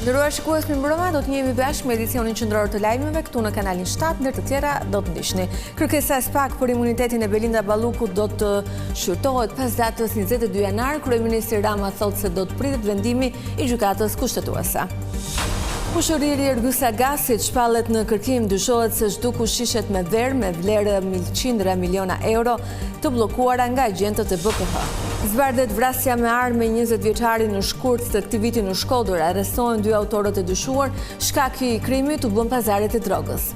Nderuar shikues, mirëmbrëma, do të njemi bashkë me edicionin qendror të lajmeve këtu në kanalin 7, ndër të tjera do të ndiqni. Kërkesa e SPAK për imunitetin e Belinda Ballukut do të shqyrtohet pas datës 22 janar. Kryeministri Rama thotë se do të pritet vendimi i gjykatës kushtetuese. Kushëriri Ergysa Gasit shpallet në kërkim, dyshohet se zhduku shishet me verë me vlerë 100 miliona euro të bllokuara nga agjentët e BKH. Zbardhet vrasja me armë 20 vjeçarin në Shkurt të këtij viti në Shkodër. Arrestohen 2 autorët e dyshuar. Shkaki i krimit u bën pazaret e drogës.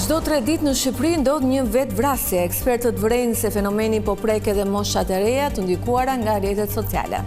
Çdo 3 ditë në Shqipëri ndodh një vetvrasje. Ekspertët vërejnë se fenomeni po prek edhe moshat e reja të ndikuara nga rrjetet sociale.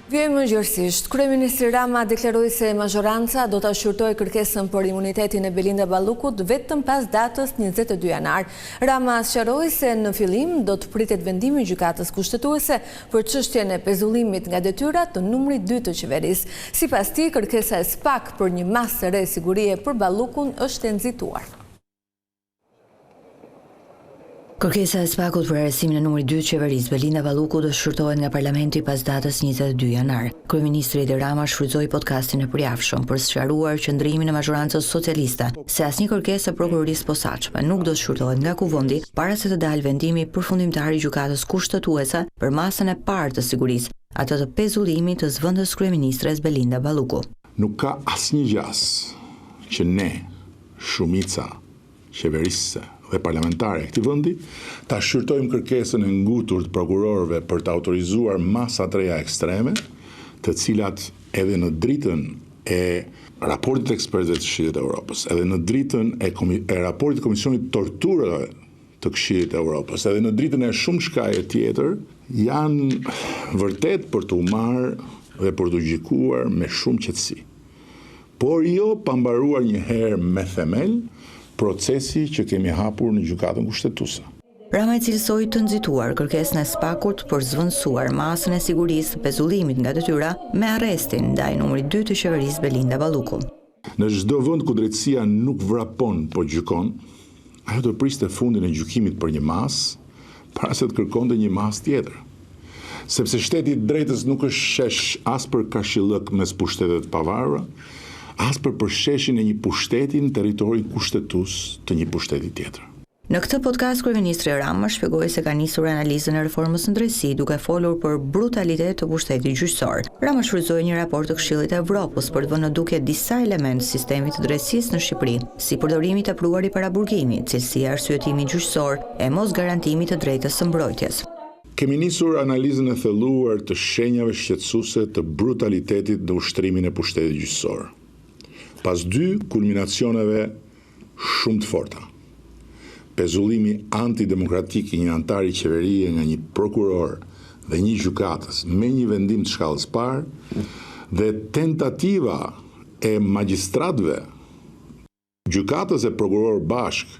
Vjojmë mëngjesisht. Kryeministri Rama deklaroi se mazhoranca do ta shqyrtojë kërkesën për imunitetin e Belinda Ballukut vetëm pas datës 22 janar. Rama sqaroi se në fillim do të pritet vendimi i gjykatës kushtetuese për çështjen e pezullimit nga detyrat të numrit 2 të qeverisë. Sipas tij, kërkesa e SPAK për një masë të re sigurie për Ballukun është e nxituar. Kërkesa e SPAK-ut për arrestimin e numrit 2 të qeverisë Belinda Ballukut do shqyrtohet nga Parlamenti pas datës 22 janar. Kryeministri Edi Rama shfrytëzoi podcastin e përjashëm për sqaruar qëndrimin e mazhorancës socialiste se asnjë kërkesë e prokurorisë posaçme nuk do të shqyrtohet nga kuvendi para se të dalë vendimi përfundimtar i gjykatës kushtetuese për masën e parë të sigurisë, atë të pezullimit të zëvendës kryeministres Belinda Balluku. Nuk ka asnjë gjas që ne, shumica qeverisë dhe parlamentare e këtij vendi, ta shqyrtojmë kërkesën e ngutur të prokurorëve për të autorizuar masa të reja ekstreme, të cilat edhe në dritën e raportit të ekspertëve të Këshillit të Evropës, edhe në dritën e raportit të Komisionit të Torturave të Këshillit të Evropës, edhe në dritën e shumë shkaje tjetër, janë vërtet për të marrë dhe për të gjykuar me shumë qetësi. Por jo pa mbaruar një herë me themel procesi që kemi hapur në gjykatën kushtetuese. Rama i cilësoi të nxituar kërkesën e SPAK-ut për zvendësuar masën e sigurisë të pezullimit nga detyra me arrestin ndaj numrit 2 të qeverisë Belinda Balluku. Në çdo vend ku drejtësia nuk vrapon por gjykon, ajo do priste fundin e gjykimit për një masë para se të kërkonte një masë tjetër. Sepse shteti i drejtës nuk është shesh as për kashillëk mes pushtetet të pavarura, as për përsheshin e një pushteti në territorin kushtetues të një pushteti tjetër. Në këtë podcast, kryeministri Rama shpjegoi se ka nisur analizën e reformës në drejtësi duke folur për brutalitet të pushtetit gjyqësor. Rama shfrytëzoi një raport të Këshillit të Evropës për të vënë në dukje disa elementë të sistemit të drejtësisë në Shqipëri, si përdorimi i tepruar i paraburgimit, cilësia e arsyetimit gjyqësor e mos garantimit të drejtës së mbrojtjes. Kemi nisur analizën e thelluar të shenjave shqetësuese të brutalitetit në ushtrimin e pushtetit gjyqësor. Pas 2 kulminacioneve shumë të forta. Pezullimi antidemokratik i një antari qeverie nga një prokuror dhe një gjykatës me një vendim të shkallës parë dhe tentativa e magjistratëve, gjykatës e prokuror bashk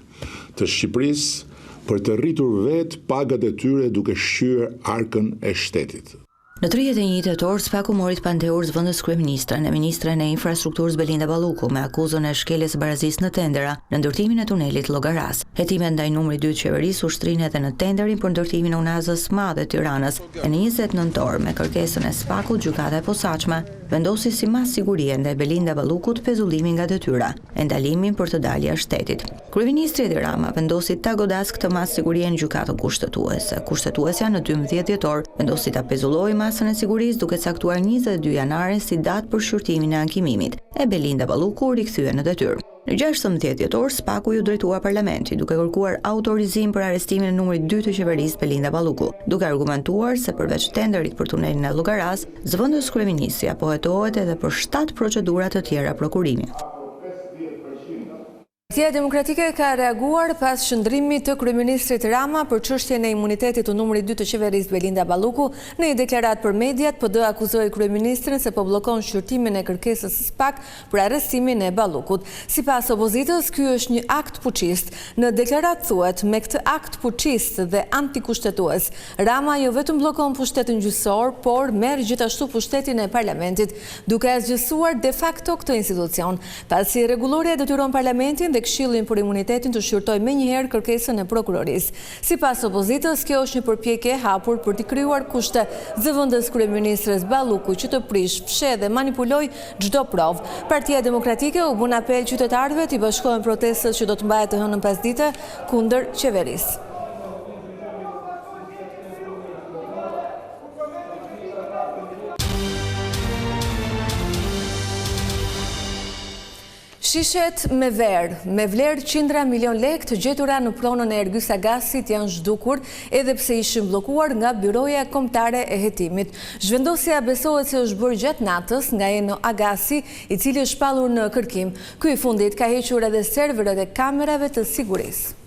të Shqipërisë për të rritur vetë pagat e tyre duke shqyer arkën e shtetit. Në 31 tetor, SPAK-u mori të pandehur zëvendës kryeministren e ministren e infrastrukturës Belinda Balluku me akuzën e shkeljes barazisë në tendera në ndërtimin e tunelit Llogaras. Hetimet ndaj numrit 2 të qeverisë u shtrinë edhe në tenderin për ndërtimin e unazës madhe të Tiranës e në 20 nëntor me kërkesën e SPAK-ut gjykata e posaçme vendosi si masë sigurie ndaj Belinda Ballukut pezullimin nga detyra e ndalimin për të dalë jashtë shtetit. Kryeministri Edi Rama vendosi ta godas këtë masë sigurie në gjykatën kushtetuese. Kushtetuesja në 12 dhjetor vendosi ta pezullojë masën e sigurisë duke caktuar 22 janarin si datë për shqyrtimin e ankimimit e Belinda Balluku rikthye në detyrë. Në 16 dhjetor, SPAK-u ju drejtua parlamenti duke kërkuar autorizim për arrestimin e numrit 2 të qeverisë Belinda Balluku, duke argumentuar se përveç tenderit për tunelin e Llogaras, zëvendës kryeministri apo hetohet edhe për 7 procedura të tjera prokurimi. Partia Demokratike ka reaguar pas shëndrimit të kryeministrit Rama për çështjen e imunitetit të numrit 2 të qeverisë Belinda Balluku. Në një deklaratë për mediat, PD akuzoi kryeministrin se po bllokon shqyrtimin e kërkesës së SPAK për arrestimin e Ballukut. Sipas opozitës, ky është një akt puçist. Në deklaratë thuhet, me këtë akt puçist dhe antikushtetues, Rama jo vetëm bllokon pushtetin gjyqësor, por merr gjithashtu pushtetin e parlamentit, duke zgjësuar de facto këtë institucion. Pasi rregulloria detyron parlamentin dhe Këshillin për imunitetin të shqyrtojë menjëherë kërkesën e prokurorisë. Sipas opozitës, kjo është një përpjekje e hapur për të krijuar kushte zëvendës kryeministres Balluku që të prish, fsheh dhe manipuloj çdo provë. Partia Demokratike u bën apel qytetarëve të bashkohen protestës që do të mbahet të hënën pasdite kundër qeverisë. Shishet me verë, me vlerë qindra milion lekë të gjetura në pronën e Ergyes Agasit janë zhdukur edhe pse ishin bllokuar nga Byroja Kombëtare e Hetimit. Zhvendosja besohet se është bërë gjatë natës nga Eno Agasi, i cili është shpallur në kërkim. Ky i fundit ka hequr edhe serverët e kamerave të sigurisë.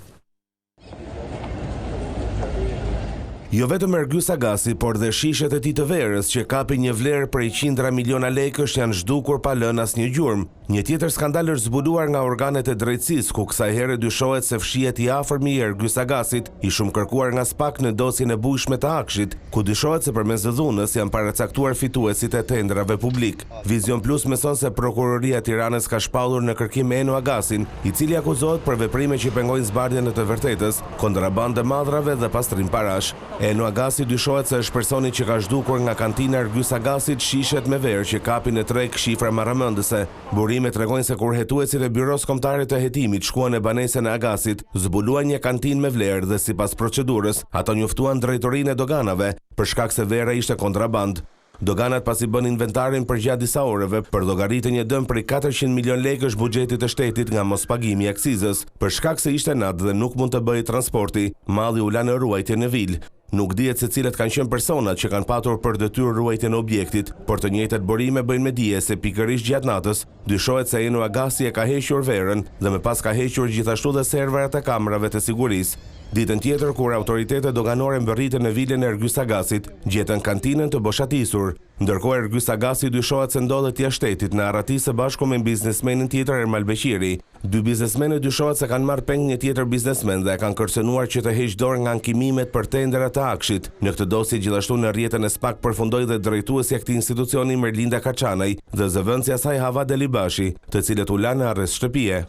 Jo vetëm Ergyes Agasi, por dhe shishet e tij të verës që kapi një vlerë prej qindra miliona lekësh janë zhdukur pa lënë asnjë gjurmë. Një tjetër skandal është zbuluar nga organet e drejtësisë, ku kësaj here dyshohet se fshihet i afërmi i Ergyes Agasit, i shumë kërkuar nga SPAK në dosjen e bujshme të Akshit, ku dyshohet se përmes dhunës janë paracaktuar fituesit e tendrave publik. Vizion Plus mëson se prokuroria e Tiranës ka shpallur në kërkim Eno Agasin, i cili akuzohet për veprime që pengojnë zbardhjen e të vërtetës, kontrabandë madrave dhe pastrim parash. Eno Agasi dyshohet se është personi që ka zhdukur nga kantina Ergyes Agasit shishet me verë që kapin në treg shifra marrëmendëse. Burimet tregojnë se kur hetuesit e Byros Kombëtare të Hetimit shkuan në banesën e Agasit, zbuluan një kantinë me vlerë dhe sipas procedurës, ata njoftuan drejtorinë e doganave për shkak se vera ishte kontraband. Doganat pasi bën inventarin për gjatë disa orëve, për llogaritë një dëm prej 400 milion lekësh buxhetit të shtetit nga mospagimi i aksizës. Për shkak se ishte natë dhe nuk mund të bëhej transporti, malli u la në ruajtje në vil. Nuk dihet se cilët kanë qenë personat që kanë patur për detyrë ruajtjen e objektit, por të njëjtat burime bëjnë me dije se pikërisht gjatë natës dyshohet se Eno Agasi e ka hequr verën dhe më pas ka hequr gjithashtu dhe serverat e kamerave të sigurisë. Ditën tjetër, kur autoritetet doganore mbërritën në vilën e Ergyes Agasit, gjetën kantinën të boshatisur. Ndërkohë Ergyes Agasi dyshohet se ndodhet jashtë shtetit në arrati së bashku me biznesmenin tjetër Ermal Beqiri. Dy biznesmenë dyshohet se kanë marrë peng një tjetër biznesmen dhe kanë kërcënuar që të heqë dorë nga ankimimet për tendera të Akshit. Në këtë dosje gjithashtu në rrjetën e SPAK përfundoi dhe drejtuesja e këtij institucioni Merlinda Kaçanaj dhe zëvendësja e saj Hava Delibashi, të cilët u lanë në arrest shtëpie.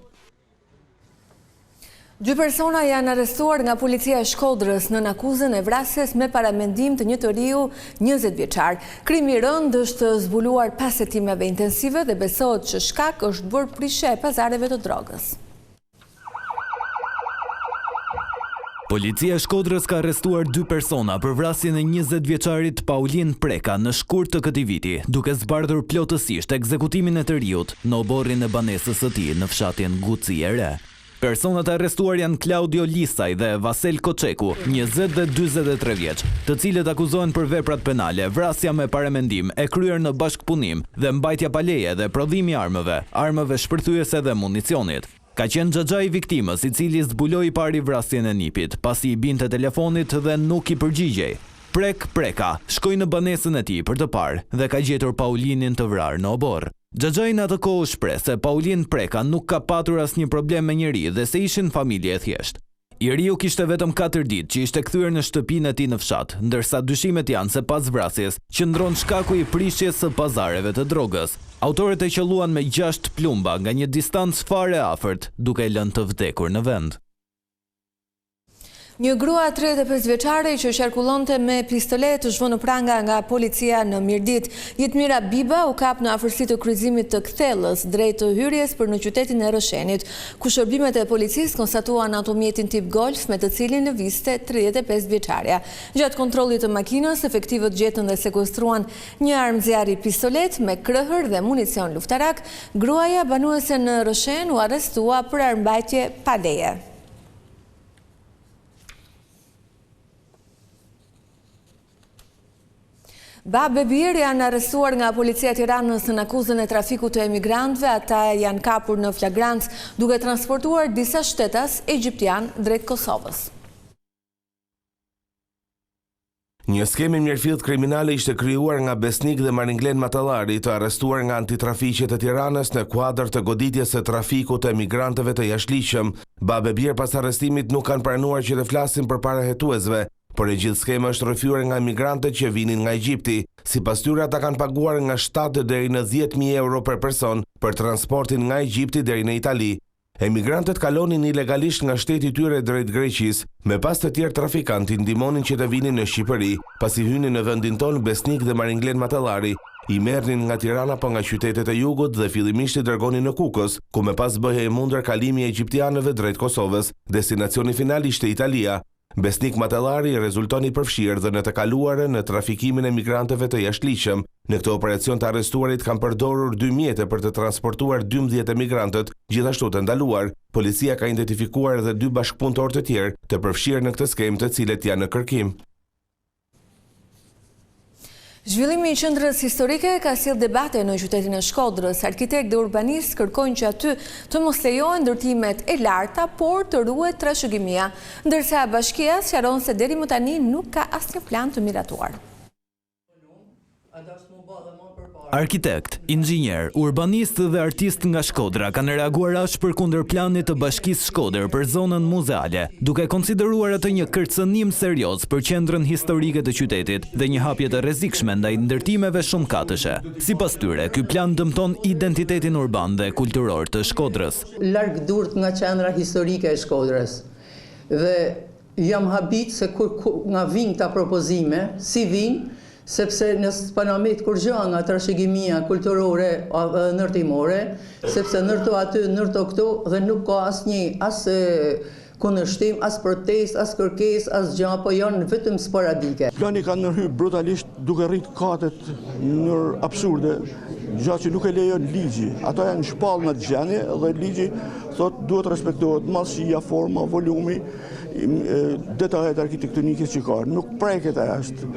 2 persona janë arrestuar nga policia e Shkodrës në akuzën e vrasjes me paramendim të një të riu 20 vjeçar. Krimi i rënd është zbuluar pas hetimeve intensive dhe besohet që shkak është bërë prishje e pazareve të drogës. Policia e Shkodrës ka arrestuar 2 persona për vrasjen e 20 vjeçarit Paulin Preka në shkurt të këtij viti, duke zbardhur plotësisht ekzekutimin e të riut në oborrin e banesës së tij në fshatin Guci e Re. Personat arrestuar janë Claudio Lisaj dhe Vasel Koçeku, 20 dhe 43 vjeç, të cilët akuzohen për veprat penale, vrasja me paramendim, e kryer në bashkëpunim dhe mbajtja pa leje dhe prodhimi armëve shpërthyese dhe municionit. Ka qenë xhaxha i viktimës, i cili zbuloi pari vrasjen e nipit, pasi i binte telefonit dhe nuk i përgjigjej. Preka shkoi në banesën e tij për të parë dhe ka gjetur Paulinin të vrarë në obor. Xhaxhai në atë kohë shpreh se Paulin Preka nuk ka patur asnjë problem me njeri dhe se ishin familje e thjeshtë. I riu kishte vetëm 4 ditë që ishte kthyer në shtëpinë e tij në fshat, ndërsa dyshimet janë se pas vrasjes qëndron shkaku i prishjes së pazareve të drogës. Autorët e qelluan me 6 plumba nga një distancë fare afërt, duke lënë të vdekur në vend. Një grua 35 vjeçare që qarkullonte me pistolet zhvon në pranga nga policia në Mirdit. Jetmira Biba u kap në afërsi të kryqëzimit të Kthellës drejt të hyrjes për në qytetin e Rrëshenit, ku shërbimet e policisë konstatuan automjetin tip Golf me të cilin lëvizte 35 vjeçaria. Gjatë kontrollit të makinës, efektivët gjetën dhe sekuestruan një armë zjarri pistolet me krëhër dhe municion luftarak. Gruaja banuese në Rrëshen u arrestua për armbajtje pa leje. Babë e birë janë arrestuar nga policia e Tiranës në akuzën e trafikut të emigrantëve. Ata janë kapur në flagrancë duke transportuar disa shtetas egjiptian drejt Kosovës. Një skemë mirëfillt kriminale ishte krijuar nga Besnik dhe Maringlen Matallari, të arrestuar nga antitrafiqet e Tiranës në kuadër të goditjes së trafikut të emigrantëve të jashtëligjshëm. Babë e birë pas arrestimit nuk kanë pranuar që të flasin përpara hetuesve, por e gjithë skema është rrëfyer nga emigrantët që vinin nga Egjipti. Sipas tyre ata kanë paguar nga 7 deri në 10.000 euro për person për transportin nga Egjipti deri në Itali. Emigrantët kalonin ilegalisht nga shteti i tyre drejt Greqisë, me pas të tjerë trafikantë ndihmonin që të vinin në Shqipëri, pasi hynin në vendin tonë Besnik dhe Maringlen Matallari. I merrnin nga Tirana pa nga qytetet e jugut dhe fillimisht i dërgonin në Kukës, ku me pas bëhej e mundër kalimi e egjiptianëve drejt Kosovës. Destinacioni final ishte Italia. Besnik Matallari rezultoni përfshirë dhe në të kaluarën në trafikimin e migrantëve të jashtëligjshëm. Në këtë operacion të arrestuarit kanë përdorur 2 mjete për të transportuar 12 emigrantët, gjithashtu të ndaluar. Policia ka identifikuar edhe 2 bashkëpunëtorë të tjerë të përfshirë në këtë skemë, të cilët janë në kërkim. Zhvillimi i qendrës historike ka sjellë debate në qytetin e Shkodrës. Arkitektë dhe urbanistë kërkojnë që aty të mos lejohen ndërtimet e larta, por të ruhet trashëgimia, ndërsa bashkia sqaron se deri më tani nuk ka asnjë plan të miratuar. Arkitekt, inxhinier, urbanist dhe artist nga Shkodra kanë reaguar ashpër kundër planit të Bashkisë Shkodër për zonën muzeale, duke konsideruar atë një kërcënim serioz për qendrën historike të qytetit dhe një hapje të rrezikshme ndaj ndërtimeve shumëkatëshe. Sipas tyre, ky plan dëmton identitetin urban dhe kulturor të Shkodrës. Larg durt nga qendra historike e Shkodrës. Dhe jam habit se kur nga vijnë këta propozime, si vijnë, sepse nësë panamit kur gjë nga trashëgimia kulturore ndërtimore, sepse nërto aty, nërto këtu, dhe nuk ka as kundërshtim, as protest, as kërkes, as gjë, po janë vetëm sporadike. Plani ka ndërhyrë brutalisht duke rrit katet në absurde, gjë që nuk e lejon ligji. Ato janë shpallë në gjenie dhe ligji thot duhet respektohet mallësia, forma, volumi, detajet arkitektonike që ka. Nuk preket e ashtë.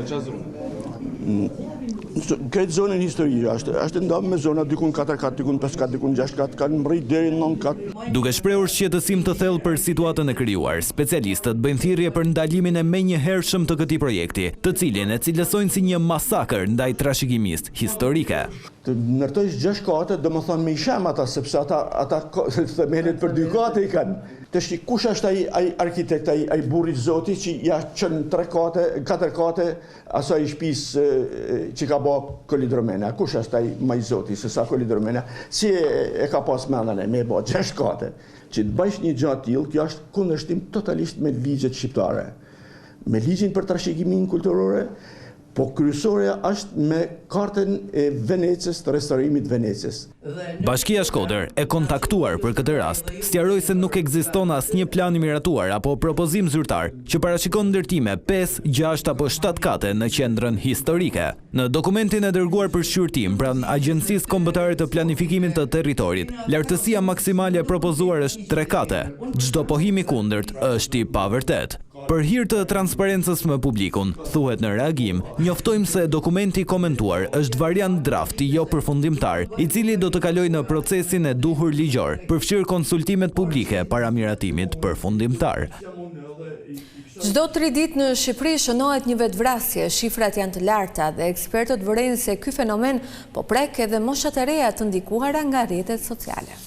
Këtë zonën historike është ndarë me zona dikun 4 kat, dikun 5 kat, dikun 6 kat, kanë mbërrit deri në 9 kat. Duke shprehur shqetësim të thellë për situatën e krijuar, specialistët bëjnë thirrje për ndalimin e menjëhershëm të këtij projekti, të cilin e cilësojnë si një masakër ndaj trashëgimisë historike. Të ndërtojsh 6 kate, domethënë me i shem ata, sepse ata themelet për 2 kate i kanë. Tash kush është ai arkitekt, ai burri i Zotit që ja çon 3 kate, 4 kate asaj shtëpisë që ka bë Kolidromena. Kush është ai më i Zotit se sa Kolidromena? Si e ka pas mendën me bë 6 kate? Që të bësh një gjë të tillë, kjo është kundërshtim totalisht me ligjet shqiptare. Me ligjin për trashëgiminë kulturore, po kryesorja është me kartën e Venecës, të restaurimit Venecës. Bashkia Shkodër e kontaktuar për këtë rast, sqaroi se nuk ekziston asnjë plan i miratuar apo propozim zyrtar që parashikon ndërtime 5, 6 apo 7 kate në qendrën historike. Në dokumentin e dërguar për shqyrtim pranë Agjencisë Kombëtare të Planifikimit të Territorit, lartësia maksimale e propozuar është 3 kate. Çdo pohim i kundërt është i pavërtet. Për hir të transparencës me publikun, thuhet në reagim, njoftojmë se dokumenti komentuar është variant drafti jo përfundimtar, i cili do të kalojë në procesin e duhur ligjor, përfshirë konsultimet publike para miratimit përfundimtar. Çdo 3 ditë në Shqipëri shënohet një vetvrasje, shifrat janë të larta dhe ekspertët vërejnë se ky fenomen po prek edhe moshat e reja të ndikuara nga rrjetet sociale.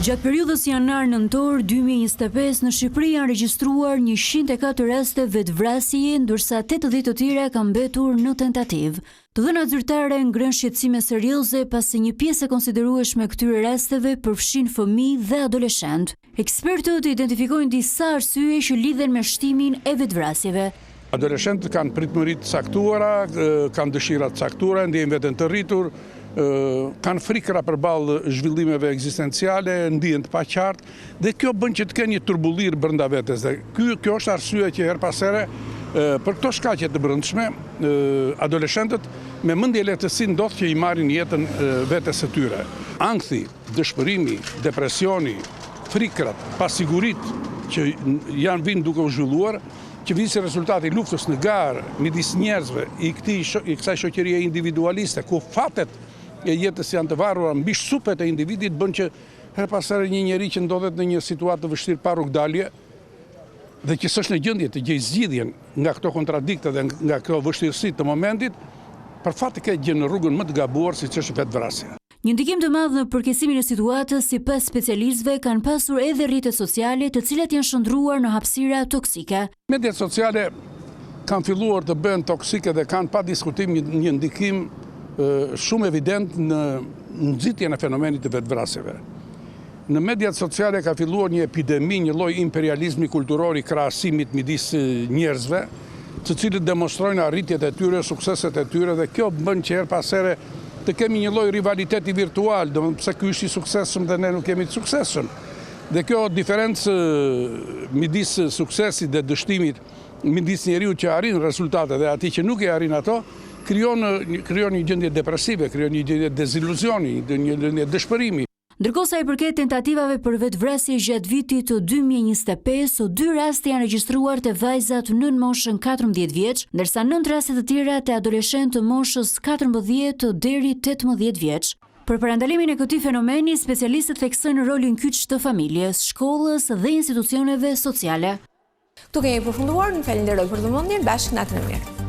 Gjatë periudhës janar-nëntor 2025 në Shqipëri janë regjistruar 104 raste vetvrasje, ndërsa 80 të tjera kanë mbetur në tentativë. Të dhënat zyrtare ngren shqetësime serioze pasi një pjesë e konsiderueshme e këtyre rasteve përfshin fëmijë dhe adoleshentë. Ekspertët identifikojnë disa arsye që lidhen me shtimin e vetvrasjeve. Adoleshentët kanë pritëmëri të caktuara, kanë dëshira të caktuara, ndjejnë veten të rritur, kanë frikra përballë zhvillimeve ekzistenciale, ndihen të paqartë dhe kjo bën që të kenë një turbullir brenda vetes. Dhe kjo është arsye që her pas here për këto shkaqe të brendshme adoleshentët me mendje lehtësi ndodh që i marrin jetën vetes së tyre. Ankthi, dëshpërimi, depresioni, frikrat, pasigurit që janë vinë duke u zhvilluar që visi rezultati i luftës në garë midis njerëzve i kësaj shoqërie individualiste, ku fatet e jetës janë të varura mbi supet e individit, bën që her pas here një njeri që ndodhet në një situatë të vështirë pa rrugdalje dhe që s'është në gjendje të gjejë zgjidhjen nga këto kontradikte dhe nga këto vështirësi të momentit, për fat të ketë gjë në rrugën më të gabuar siç është vetvrasja. Një ndikim të madh në përkesimin e situatës sipas specialistëve kanë pasur edhe rrjetet sociale, të cilat janë shndruar në hapësira toksike. Mediat sociale kanë filluar të bëhen toksike dhe kanë pa diskutim një ndikim shumë evident në nxitjen e fenomenit të vetvrasjeve. Në mediat sociale ka filluar një epidemi, një lloj imperializmi kulturor i krahasimit midis njerëzve, të cilët demonstrojnë arritjet e tyre, sukseset e tyre dhe kjo bën që her pas here të kemi një lloj rivaliteti virtual, do pse ky është i suksesshëm dhe ne nuk jemi të suksesshëm. Dhe kjo diferencë midis suksesit dhe dështimit, midis njeriu që arrin rezultate dhe atij që nuk e arrin ato, krijon një gjendje depresive, krijon një gjendje deziluzioni, një gjendje dëshpërimi. Ndërkohë sa i përket tentativave për vetvrasje gjatë vitit të 2025, 2 raste janë regjistruar te vajzat nën moshën 14 vjeç, ndërsa 9 raste të tjera te adoleshentë të moshës 14 deri 18 vjeç. Për parandalimin e këtij fenomeni, specialistët theksojnë rolin kyç të familjes, shkollës dhe institucioneve sociale. Ktu kemi përfunduar, në falenderoj për vëmendjen, bashkë natën e mirë.